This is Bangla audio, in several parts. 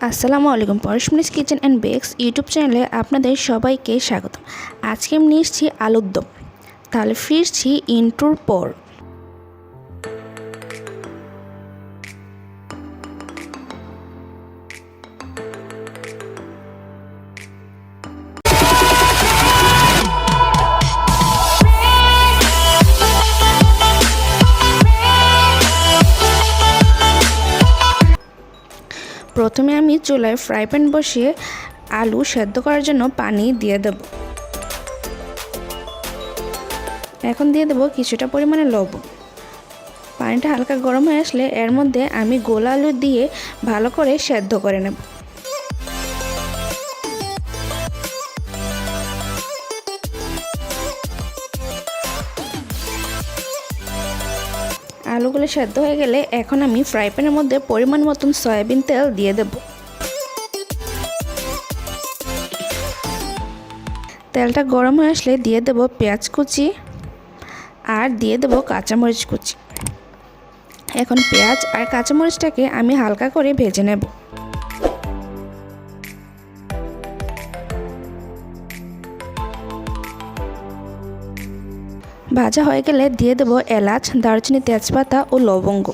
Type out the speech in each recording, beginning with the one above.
আসসালামু আলাইকুম। পরশমনিস কিচেন অ্যান্ড বেকস ইউটিউব চ্যানেলে আপনাদের সবাইকে স্বাগত। আজকে আমি নিয়ে এসেছি আলুর দম। তাহলে ফিরছি ইন্ট্রোর পর। প্রথমে আমি চুলায় ফ্রাই প্যান বসিয়ে আলু সেদ্ধ করার জন্য পানি দিয়ে দেব। এখন দিয়ে দেব কিছুটা পরিমাণে লবণ। পানিটা হালকা গরম হয়ে আসলে এর মধ্যে আমি গোলা আলু দিয়ে ভালো করে সেদ্ধ করে নেব। আলুগুলো সেদ্ধ হয়ে গেলে এখন আমি ফ্রাই প্যানের মধ্যে পরিমাণ মতন সয়াবিন তেল দিয়ে দেব। তেলটা গরম হয়ে আসলে দিয়ে দেব পেঁয়াজ কুচি আর দিয়ে দেব কাঁচামরিচ কুচি। এখন পেঁয়াজ আর কাঁচামরিচটাকে আমি হালকা করে ভেজে নেব। ভাজা হয়ে গেলে দিয়ে দেব এলাচ, দারুচিনি, তেজপাতা ও লবঙ্গ।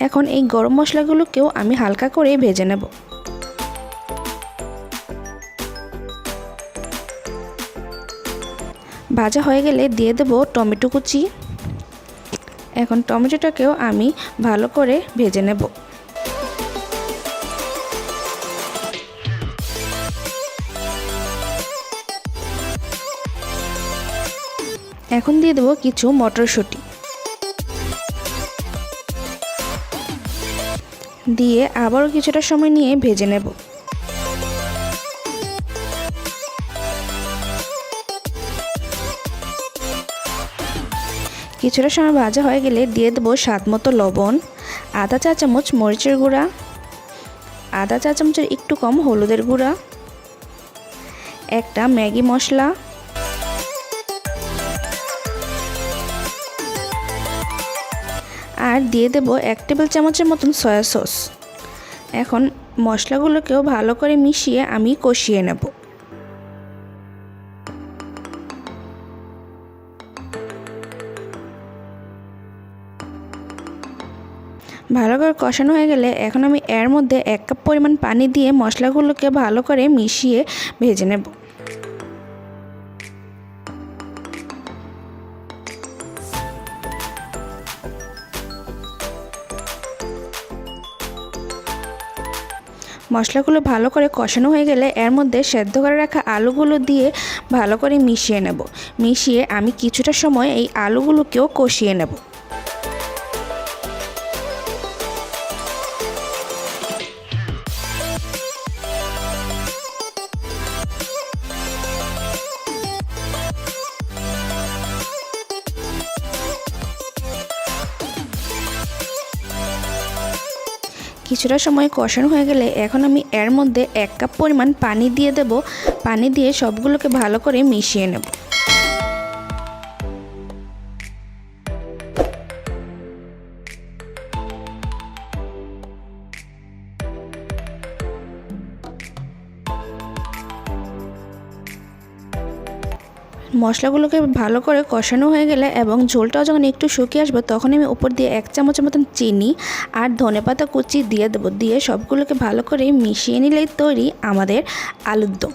এখন এই গরম মশলাগুলোকেও আমি হালকা করে ভেজে নেব। ভাজা হয়ে গেলে দিয়ে দেব টমেটো কুচি। এখন টমেটোটাকেও আমি ভালো করে ভেজে নেব। এখন দিয়ে দেব কিছু মটরশুঁটি, দিয়ে আবারও কিছুটা সময় নিয়ে ভেজে নেব। কিছুটা সময় ভাজা হয়ে গেলে দিয়ে দেব স্বাদমতো লবণ, আধা চা চামচ মরিচের গুঁড়া, আধা চা চামচের একটু কম হলুদের গুঁড়া, একটা ম্যাগি মশলা, আর দিয়ে দেব 1 টেবিল চামচের মতন সয়া সস। এখন মশলাগুলোকেও ভালো করে মিশিয়ে আমি কষিয়ে নেব। ভালো করে কষানো হয়ে গেলে এখন আমি এর মধ্যে 1 কাপ পরিমাণ পানি দিয়ে মশলাগুলোকে ভালো করে মিশিয়ে ভেজে নেব। মশলাগুলো ভালো করে কষানো হয়ে গেলে এর মধ্যে সেদ্ধ করে রাখা আলুগুলো দিয়ে ভালো করে মিশিয়ে নেব। মিশিয়ে আমি কিছুটা সময় এই আলুগুলোকেও কষিয়ে নেব। কিছুটা সময় কষানো হয়ে গেলে এখন আমি এর মধ্যে 1 কাপ পরিমাণ পানি দিয়ে দেব। পানি দিয়ে সবগুলোকে ভালো করে মিশিয়ে নেব। মশলাগুলোকে ভালো করে কষানো হয়ে গেলে এবং ঝোলটাও যখন একটু শুকিয়ে আসবে তখন আমি উপর দিয়ে 1 চামচের মতন চিনি আর ধনেপাতা কুচি দিয়ে দেবো। দিয়ে সবগুলোকে ভালো করে মিশিয়ে নিলেই তৈরি আমাদের আলুর দম।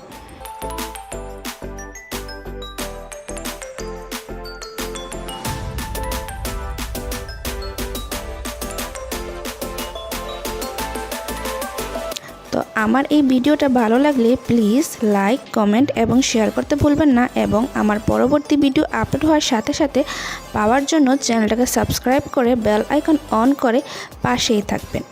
তো আমার এই ভিডিওটা ভালো লাগলে প্লিজ লাইক, কমেন্ট এবং শেয়ার করতে ভুলবেন না। এবং আমার পরবর্তী ভিডিও আপলোড হওয়ার সাথে সাথে পাওয়ার জন্য চ্যানেলটাকে সাবস্ক্রাইব করে বেল আইকন অন করে পাশেই থাকবেন।